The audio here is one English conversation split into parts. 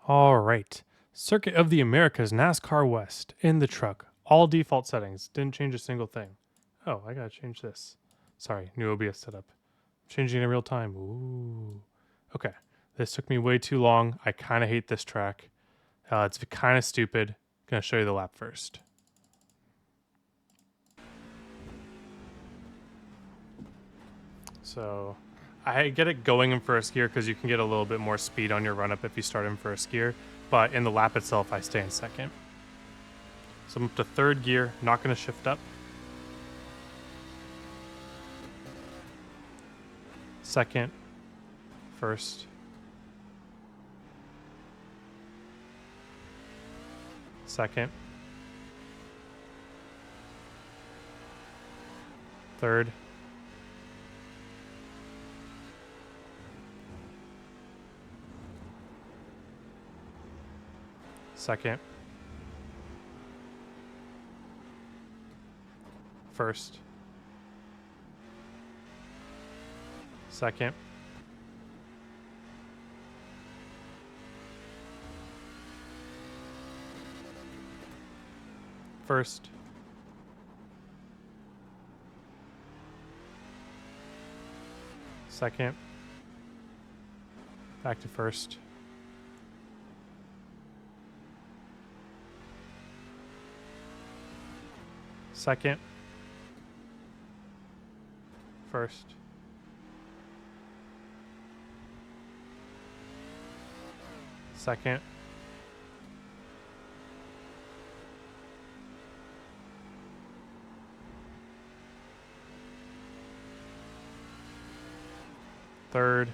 All right. Circuit of the Americas, NASCAR West, in the truck. All default settings. Didn't change a single thing. Oh, I gotta change this. Sorry, new OBS setup. Changing in real time. Ooh. Okay. This took me way too long. I kind of hate this track. It's kind of stupid. Gonna show you the lap first. So I get it going in first gear because you can get a little bit more speed on your run up if you start in first gear. But in the lap itself, I stay in second. So I'm up to third gear, not going to shift up. Second, first. Second. Third. Second. First. Second. First. Second. Back to first. Second. First. Second. Third.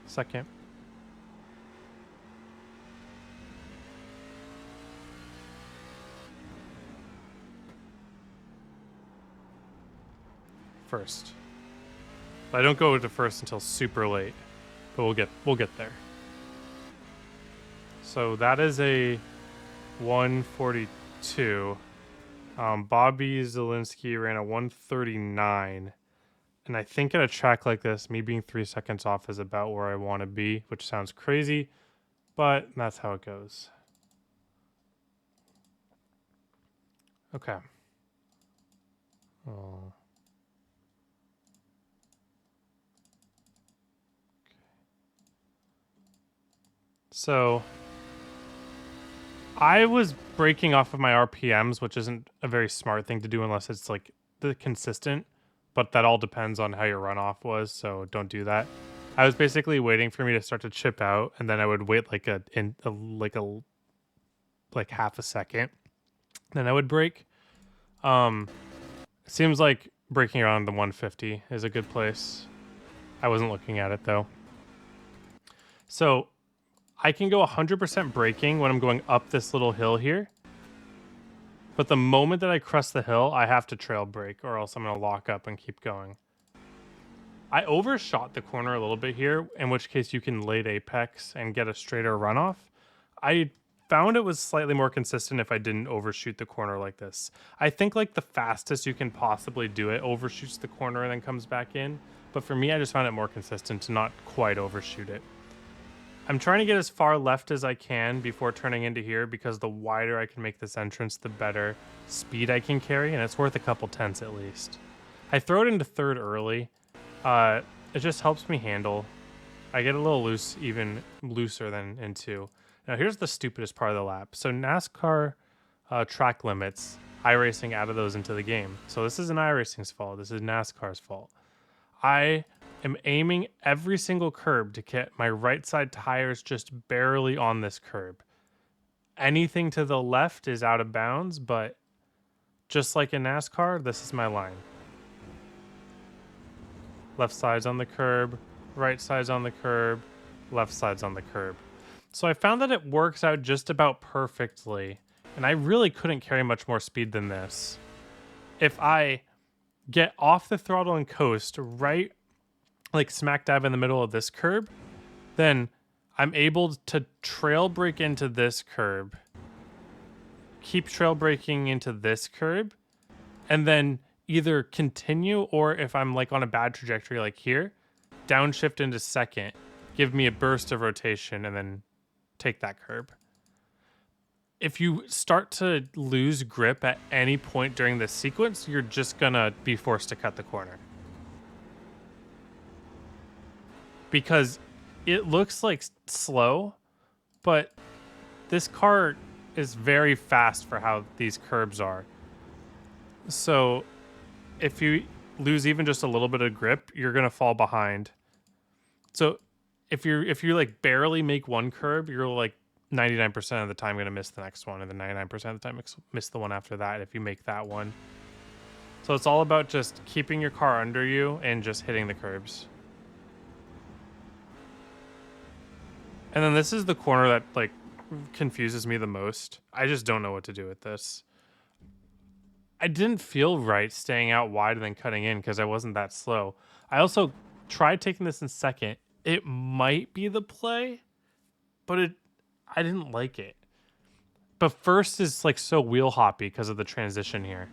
Second. First. But I don't go to first until super late, but we'll get there. So that is a 142. Bobby Zielinski ran a 139. And I think at a track like this, me being 3 seconds off is about where I want to be, which sounds crazy, but that's how it goes. Okay. Oh. So I was breaking off of my RPMs, which isn't a very smart thing to do unless it's like the consistent, but that all depends on how your runoff was, so don't do that. I was basically waiting for me to start to chip out, and then I would wait like half a second, then I would break. Seems like breaking around the 150 is a good place. I wasn't looking at it though. So I can go 100% braking when I'm going up this little hill here. But the moment that I crest the hill, I have to trail brake or else I'm going to lock up and keep going. I overshot the corner a little bit here, in which case you can late apex and get a straighter runoff. I found it was slightly more consistent if I didn't overshoot the corner like this. I think like the fastest you can possibly do it overshoots the corner and then comes back in. But for me, I just found it more consistent to not quite overshoot it. I'm trying to get as far left as I can before turning into here because the wider I can make this entrance, the better speed I can carry, and it's worth a couple tenths at least. I throw it into third early. It just helps me handle. I get a little loose, even looser than in two. Now here's the stupidest part of the lap. So NASCAR track limits, iRacing added those into the game. So this isn't iRacing's fault. This is NASCAR's fault. I am aiming every single curb to get my right side tires just barely on this curb. Anything to the left is out of bounds, but just like in NASCAR, this is my line. Left side's on the curb, right side's on the curb, left side's on the curb. So I found that it works out just about perfectly, and I really couldn't carry much more speed than this. If I get off the throttle and coast right like smack dab in the middle of this curb, then I'm able to trail brake into this curb, keep trail braking into this curb, and then either continue or if I'm like on a bad trajectory like here, downshift into second give me a burst of rotation, and then take that curb. If you start to lose grip at any point during this sequence, you're just gonna be forced to cut the corner. Because it looks like slow, but this car is very fast for how these curbs are. So if you lose even just a little bit of grip, you're gonna fall behind. So if you like barely make one curb, you're like 99% of the time going to miss the next one, and then 99% of the time miss the one after that if you make that one. So it's all about just keeping your car under you and just hitting the curbs. And then this is the corner that like confuses me the most. I just don't know what to do with this. I didn't feel right staying out wide and then cutting in because I wasn't that slow. I also tried taking this in second. It might be the play, but I didn't like it. But first is like so wheel hoppy because of the transition here.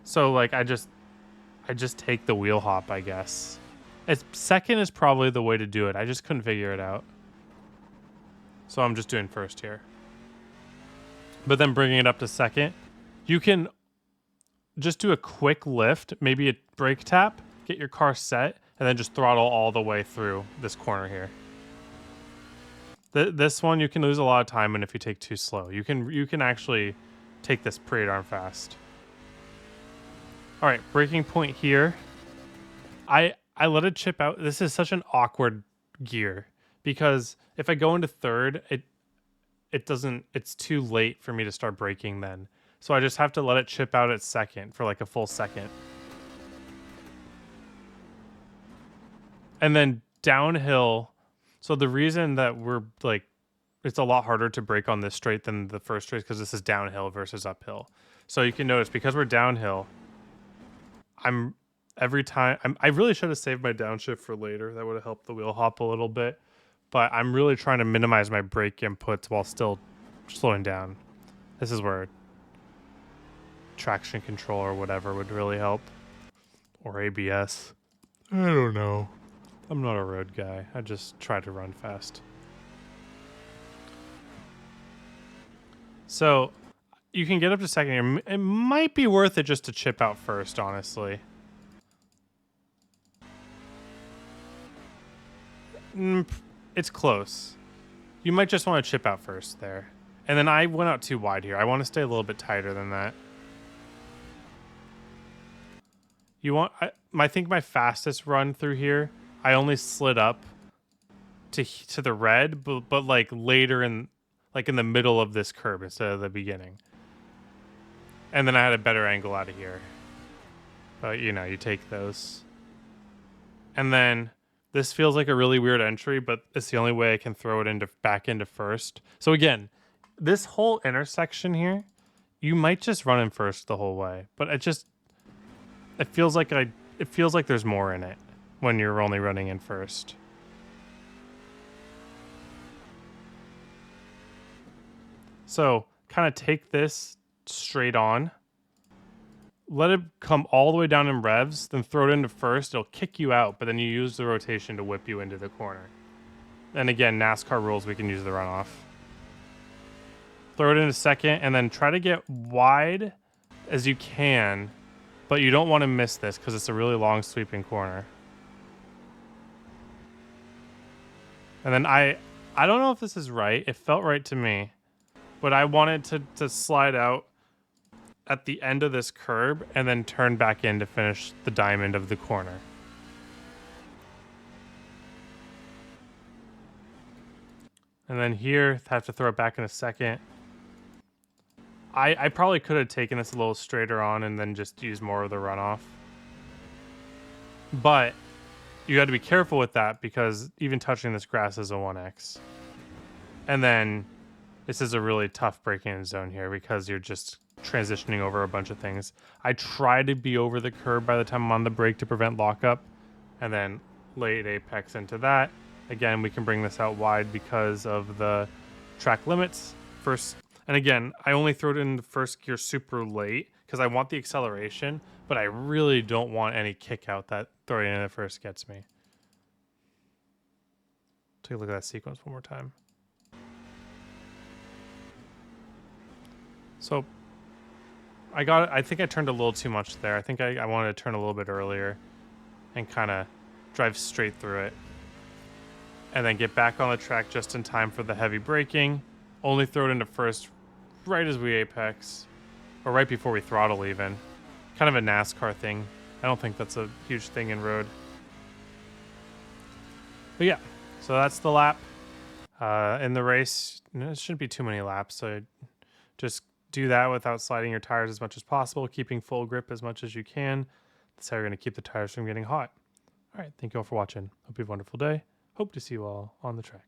So like I just take the wheel hop, I guess. Second is probably the way to do it. I just couldn't figure it out. So I'm just doing first here. But then bringing it up to second, you can just do a quick lift, maybe a brake tap, get your car set, and then just throttle all the way through this corner here. This one you can lose a lot of time in if you take too slow. You can actually take this pretty darn fast. All right, braking point here. I let it chip out. This is such an awkward gear because if I go into third, it doesn't. It's too late for me to start braking then. So I just have to let it chip out at second for like a full second. And then downhill. So the reason that we're like, it's a lot harder to brake on this straight than the first straight because this is downhill versus uphill. So you can notice because we're downhill, I really should have saved my downshift for later. That would have helped the wheel hop a little bit. But I'm really trying to minimize my brake inputs while still slowing down. This is where traction control or whatever would really help. Or ABS. I don't know. I'm not a road guy. I just try to run fast. So you can get up to second here. It might be worth it just to chip out first, honestly. It's close. You might just want to chip out first there. And then I went out too wide here. I want to stay a little bit tighter than that. I think my fastest run through here, I only slid up to the red, but like later in the middle of this curb instead of the beginning. And then I had a better angle out of here. But you know, you take those. And then this feels like a really weird entry, but it's the only way I can throw it back into first. So again, this whole intersection here, you might just run in first the whole way, but it feels like there's more in it when you're only running in first. So kind of take this straight on, let it come all the way down in revs, then throw it into first. It'll kick you out, but then you use the rotation to whip you into the corner. And again, NASCAR rules, we can use the runoff. Throw it into second, and then try to get wide as you can, but you don't want to miss this because it's a really long sweeping corner. And then I don't know if this is right. It felt right to me, but I wanted to slide out at the end of this curb and then turn back in to finish the diamond of the corner. And then here, have to throw it back in a second. I probably could have taken this a little straighter on and then just used more of the runoff. But you got to be careful with that because even touching this grass is a 1x. And then this is a really tough braking zone here because you're just transitioning over a bunch of things. I try to be over the curb by the time I'm on the brake to prevent lockup, and then late apex into that. Again, we can bring this out wide because of the track limits. First, and again, I only throw it in the first gear super late because I want the acceleration, but I really don't want any kick out that throwing in the first gets me. Take a look at that sequence one more time. So I think I turned a little too much there. I think I wanted to turn a little bit earlier and kind of drive straight through it. And then get back on the track just in time for the heavy braking. Only throw it into first right as we apex. Or right before we throttle even. Kind of a NASCAR thing. I don't think that's a huge thing in road. But yeah, so that's the lap. In the race, it shouldn't be too many laps. So just do that without sliding your tires as much as possible, keeping full grip as much as you can. That's how you're going to keep the tires from getting hot. All right, thank you all for watching. Hope you have a wonderful day. Hope to see you all on the track.